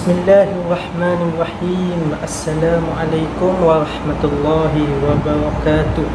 Bismillahirrahmanirrahim. Assalamualaikum warahmatullahi wabarakatuh.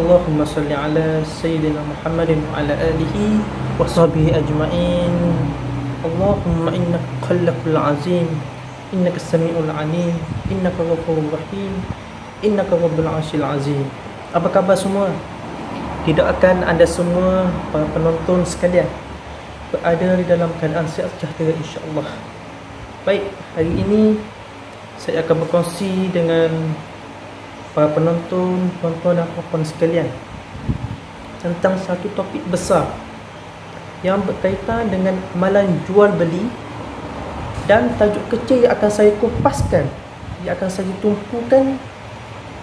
Allahumma salli ala Sayyidina Muhammadin wa ala alihi wa sahbihi ajma'in. Allahumma innaka khallaqul azim, innaka sami'ul alim, innaka ghafurur rahim, innaka rabbul arsyil azim. Apa khabar semua? Doakan anda semua, para penonton sekalian, berada di dalam keadaan sihat sejahtera insya-Allah. Baik, hari ini saya akan berkongsi dengan para penonton, tuan-tuan dan puan-puan sekalian tentang satu topik besar yang berkaitan dengan amalan jual beli, dan tajuk kecil yang akan saya kupaskan, yang akan saya tumpukan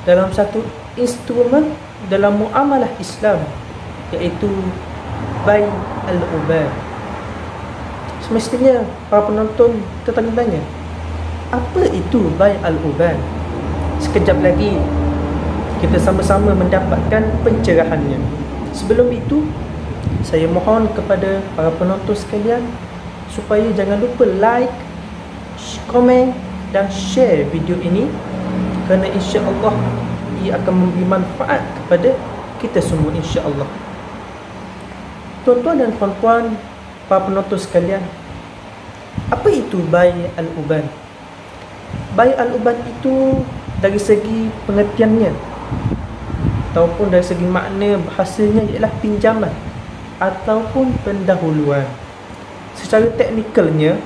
dalam satu instrumen dalam muamalah Islam, iaitu bai' al-uban. Semestinya para penonton tertanya-tanya, apa itu bai' al-uban? Sekejap lagi kita sama-sama mendapatkan pencerahannya. Sebelum itu, saya mohon kepada para penonton sekalian supaya jangan lupa like, komen dan share video ini, kerana insya-Allah ia akan memberi manfaat kepada kita semua insya-Allah. Tuan-tuan dan puan-puan, para penonton sekalian, apa itu bai' al-uban? Bai' al-uban itu dari segi pengertiannya ataupun dari segi makna bahasanya ialah pinjaman ataupun pendahuluan. Secara teknikalnya,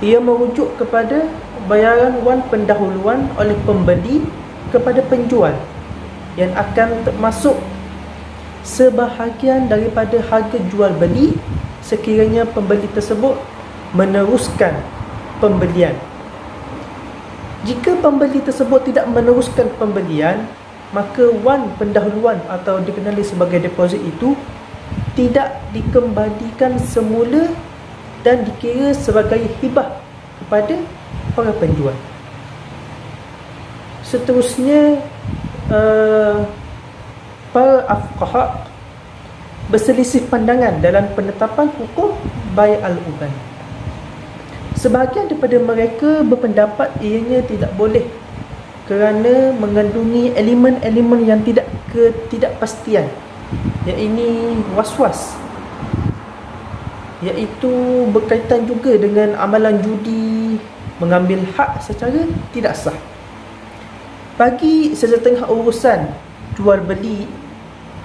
ia merujuk kepada bayaran wang pendahuluan oleh pembeli kepada penjual yang akan termasuk sebahagian daripada harga jual beli sekiranya pembeli tersebut meneruskan pembelian. Jika pembeli tersebut tidak meneruskan pembelian, maka wang pendahuluan atau dikenali sebagai deposit itu tidak dikembalikan semula dan dikira sebagai hibah kepada para penjual. Seterusnya, para afqaha berselisih pandangan dalam penetapan hukum bai' al-uban. Sebahagian daripada mereka berpendapat ianya tidak boleh kerana mengandungi elemen-elemen yang ketidakpastian, iaitu was-was, iaitu berkaitan juga dengan amalan judi, mengambil hak secara tidak sah. Bagi sesetengah urusan jual beli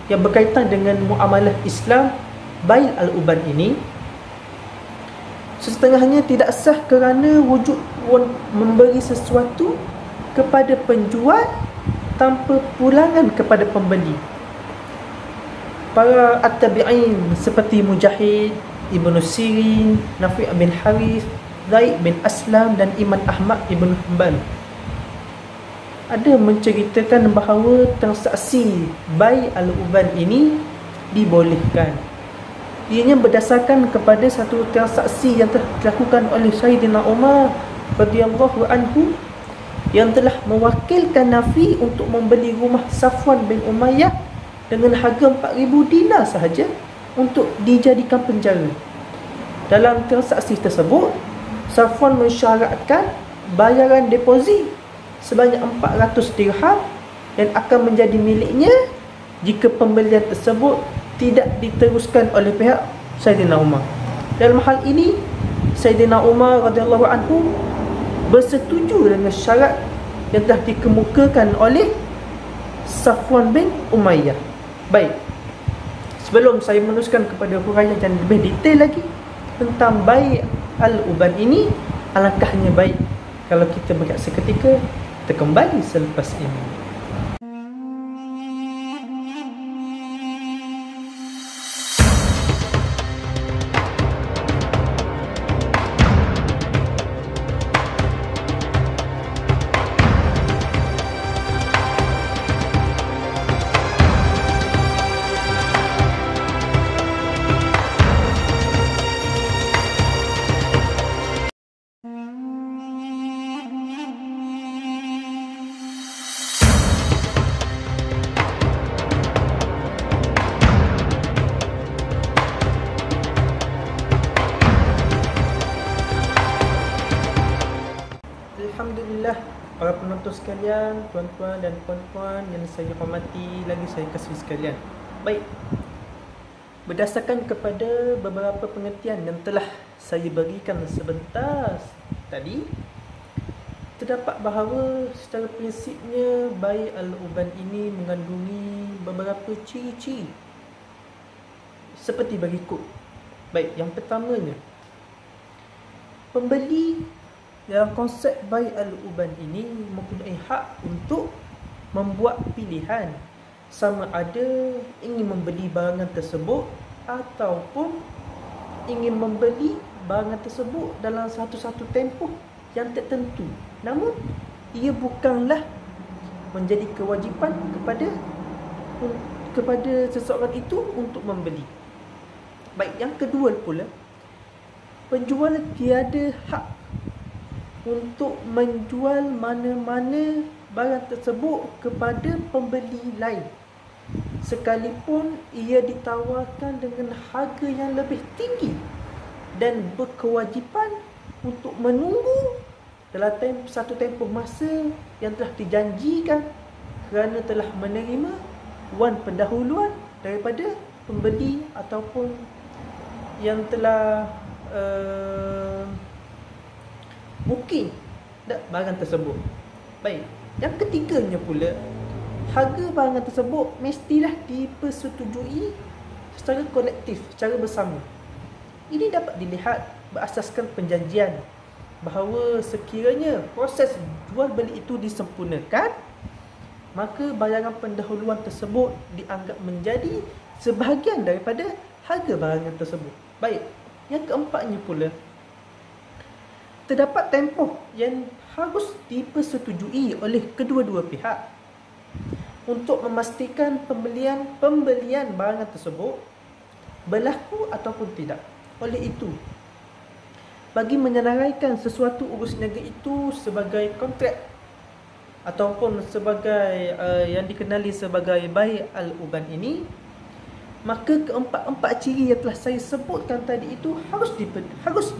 yang berkaitan dengan muamalah Islam, bai' al-uban ini sesetengahnya tidak sah kerana wujud memberi sesuatu kepada penjual tanpa pulangan kepada pembeli. Para at-tabi'in seperti Mujahid, Ibnu Sirin, Nafi' bin Harith, Zaid bin Aslam dan Imam Ahmad ibn Hanbal ada menceritakan bahawa transaksi bai' al-uban ini dibolehkan. Ianya berdasarkan kepada satu transaksi yang telah dilakukan oleh Sayyidina Umar radhiyallahu anhu, yang telah mewakilkan Nafi untuk membeli rumah Safwan bin Umayyah dengan harga 4,000 dinar sahaja untuk dijadikan penjara. Dalam transaksi tersebut, Safwan mensyaratkan bayaran deposit sebanyak 400 dirham yang akan menjadi miliknya jika pembelian tersebut tidak diteruskan oleh pihak Sayyidina Umar. Dalam hal ini, Sayyidina Umar radhiyallahu anhu bersetuju dengan syarat yang telah dikemukakan oleh Safwan bin Umayyah. Baik, sebelum saya meneruskan kepada huraian yang lebih detail lagi tentang bai' al-uban ini, alangkahnya baik kalau kita berehat seketika. Kita kembali selepas ini. penonton sekalian, tuan-tuan dan puan-puan yang saya hormati lagi saya kasih sekalian. Baik, berdasarkan kepada beberapa pengertian yang telah saya berikan sebentar tadi, terdapat bahawa secara prinsipnya bayi al-uban ini mengandungi beberapa ciri-ciri seperti berikut. Baik, yang pertamanya, pembeli dalam konsep bayi al-uban ini mempunyai hak untuk membuat pilihan sama ada ingin membeli barangan tersebut ataupun ingin membeli barangan tersebut dalam satu-satu tempoh yang tertentu. Namun ia bukanlah menjadi kewajipan kepada seseorang itu untuk membeli. Baik, yang kedua pula, penjual tiada hak untuk menjual mana-mana barang tersebut kepada pembeli lain, sekalipun ia ditawarkan dengan harga yang lebih tinggi, dan berkewajipan untuk menunggu dalam satu tempoh masa yang telah dijanjikan kerana telah menerima wan pendahuluan daripada pembeli ataupun yang telah booking barang tersebut. Baik, yang ketiganya pula, harga barangan tersebut mestilah dipersetujui secara kolektif, secara bersama. Ini dapat dilihat berasaskan perjanjian bahawa sekiranya proses jual beli itu disempurnakan, maka bayaran pendahuluan tersebut dianggap menjadi sebahagian daripada harga barangan tersebut. Baik, yang keempatnya pula, terdapat tempoh yang harus dipersetujui oleh kedua-dua pihak untuk memastikan pembelian barangan tersebut berlaku ataupun tidak. Oleh itu, bagi menyenaraikan sesuatu urus niaga itu sebagai kontrak ataupun sebagai yang dikenali sebagai bai' al-uban ini, maka keempat-empat ciri yang telah saya sebutkan tadi itu harus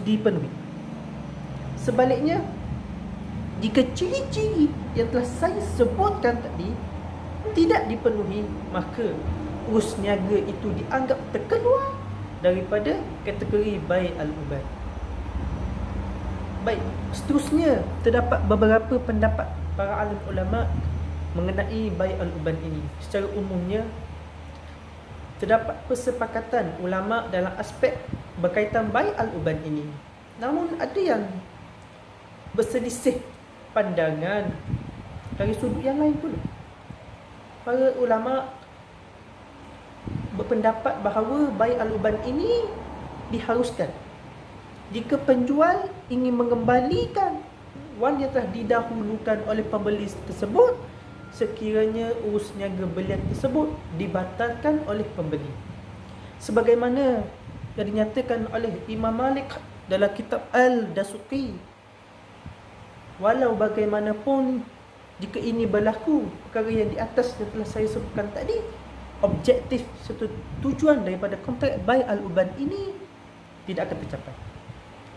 dipenuhi. Sebaliknya, jika ciri-ciri yang telah saya sebutkan tadi tidak dipenuhi, maka urus niaga itu dianggap terkeluar daripada kategori bai' al-uban. Baik, seterusnya terdapat beberapa pendapat para alim ulama mengenai bai' al-uban ini. Secara umumnya, terdapat persepakatan ulama dalam aspek berkaitan bai' al-uban ini. Namun ada yang berselisih pandangan dari sudut yang lain pula. Para ulama berpendapat bahawa bai' al-uban ini diharuskan jika penjual ingin mengembalikan wan yang telah didahulukan oleh pembeli tersebut sekiranya urus niaga belian tersebut dibatalkan oleh pembeli, sebagaimana yang dinyatakan oleh Imam Malik dalam kitab Al-Dasuqi. Walau bagaimanapun, jika ini berlaku, perkara yang di atas yang telah saya sebutkan tadi, objektif serta tujuan daripada kontrak bai' al-uban ini tidak akan tercapai.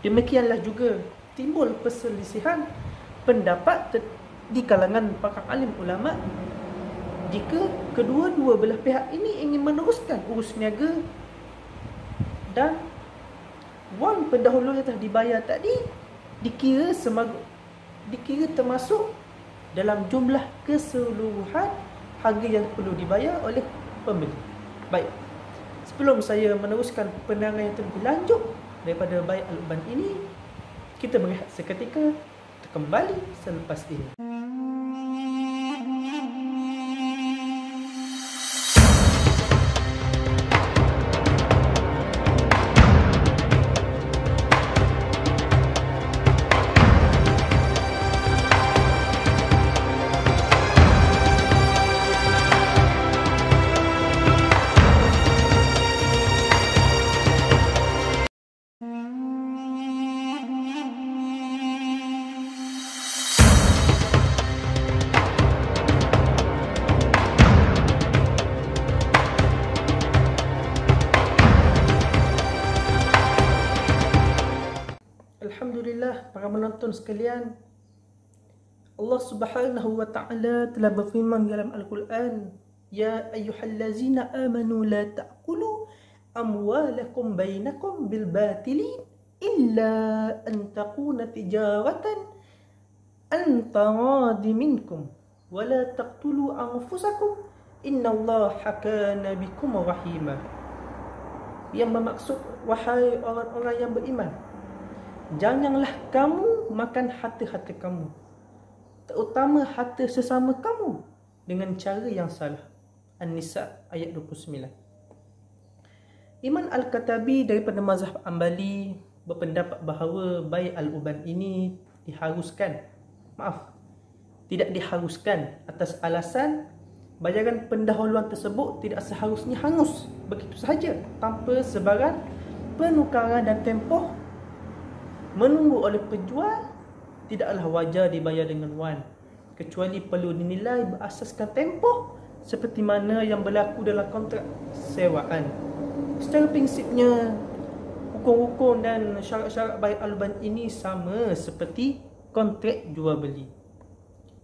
Demikianlah juga timbul perselisihan pendapat di kalangan para alim ulama jika kedua-dua belah pihak ini ingin meneruskan urus niaga dan wan pendahulu yang telah dibayar tadi dikira termasuk dalam jumlah keseluruhan harga yang perlu dibayar oleh pembeli. Baik, sebelum saya meneruskan penerangan yang lebih lanjut daripada bai' al-uban ini, kita berehat seketika, kembali selepas ini. Alhamdulillah, para penonton sekalian, Allah Subhanahu wa ta'ala telah berfirman dalam Al-Quran, Ya ayyuhallazina amanu la ta'kulu amwalakum bainakum bil batili illa an takuna tijaratan an taradi minkum wa la taqtulu anfusakum innallaha kana bikum rahima. Yang bermaksud, wahai orang-orang yang beriman, janganlah kamu makan harta-harta kamu, terutama harta sesama kamu, dengan cara yang salah. An-Nisa ayat 29. Imam Al-Katabi daripada mazhab Ambali berpendapat bahawa bai al-uban ini tidak diharuskan atas alasan bayaran pendahuluan tersebut tidak seharusnya hangus begitu sahaja tanpa sebarang penukaran dan tempoh menunggu oleh penjual tidaklah wajar dibayar dengan wan, kecuali perlu dinilai berasaskan tempoh seperti mana yang berlaku dalam kontrak sewaan. Secara prinsipnya, hukum-hukum dan syarat-syarat bai al-uban ini sama seperti kontrak jual beli.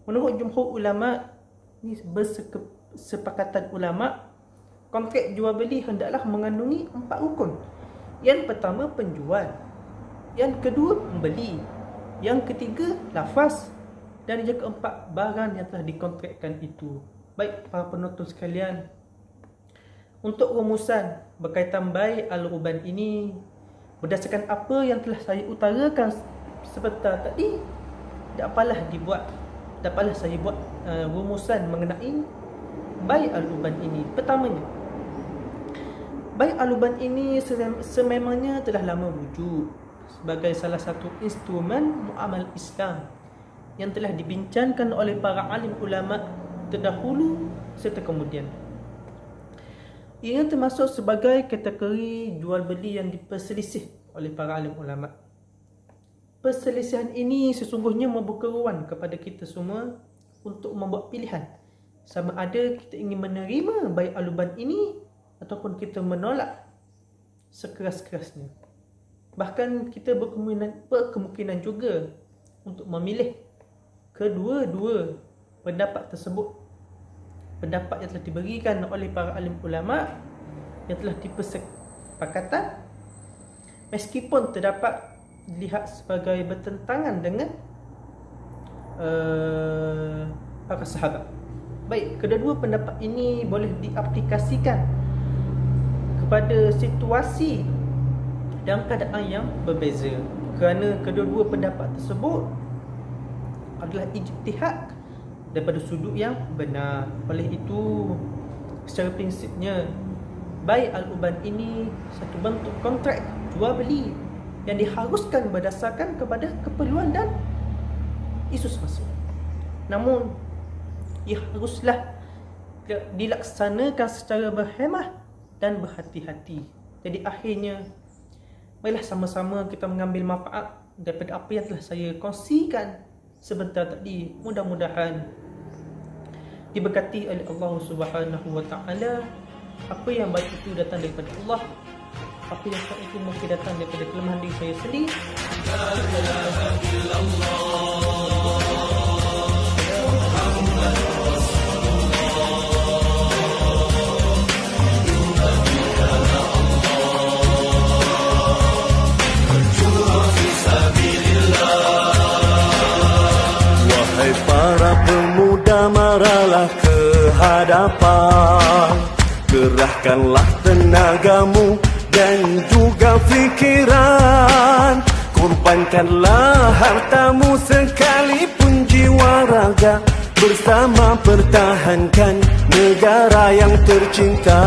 Menurut jumhur ulama, ini bersepakatan ulama, kontrak jual beli hendaklah mengandungi 4 rukun. Yang pertama penjual, yang kedua pembeli, yang ketiga lafaz, dan yang keempat barang yang telah dikontrakkan itu. Baik para penonton sekalian, untuk rumusan berkaitan bai al-uban ini, berdasarkan apa yang telah saya utarakan sebentar tadi, dapatlah saya buat rumusan mengenai bai al-uban ini. Pertamanya, bai al-uban ini sememangnya telah lama wujud sebagai salah satu instrumen muamal Islam yang telah dibincangkan oleh para alim ulama terdahulu serta kemudian. Ia termasuk sebagai kategori jual beli yang diperselisih oleh para alim ulama. Perselisihan ini sesungguhnya membuka ruang kepada kita semua untuk membuat pilihan, sama ada kita ingin menerima bai al-uban ini ataupun kita menolak sekeras-kerasnya. Bahkan kita berkemungkinan juga untuk memilih kedua-dua pendapat tersebut, pendapat yang telah diberikan oleh para alim ulama yang telah dipersepakatan, meskipun terdapat dilihat sebagai bertentangan dengan para sahabat. Baik, kedua-dua pendapat ini boleh diaplikasikan kepada situasi dan keadaan yang berbeza, kerana kedua-dua pendapat tersebut adalah ijtihad daripada sudut yang benar. Oleh itu, secara prinsipnya, bai al-uban ini satu bentuk kontrak jual beli yang diharuskan berdasarkan kepada keperluan dan isu semasa. Namun, ia haruslah dilaksanakan secara berhemah dan berhati-hati. Jadi akhirnya, marilah sama-sama kita mengambil manfaat daripada apa yang telah saya kongsikan sebentar tadi. Mudah-mudahan diberkati oleh Allah Subhanahu wa ta'ala. Apa yang baik itu datang daripada Allah, apa yang salah itu mungkin datang daripada kelemahan diri saya sendiri. Wahai para pemuda, maralah ke hadapan, gerahkanlah tenagamu dan juga fikiran, korbankanlah hartamu sekalipun jiwa raga, bersama pertahankan negara yang tercinta.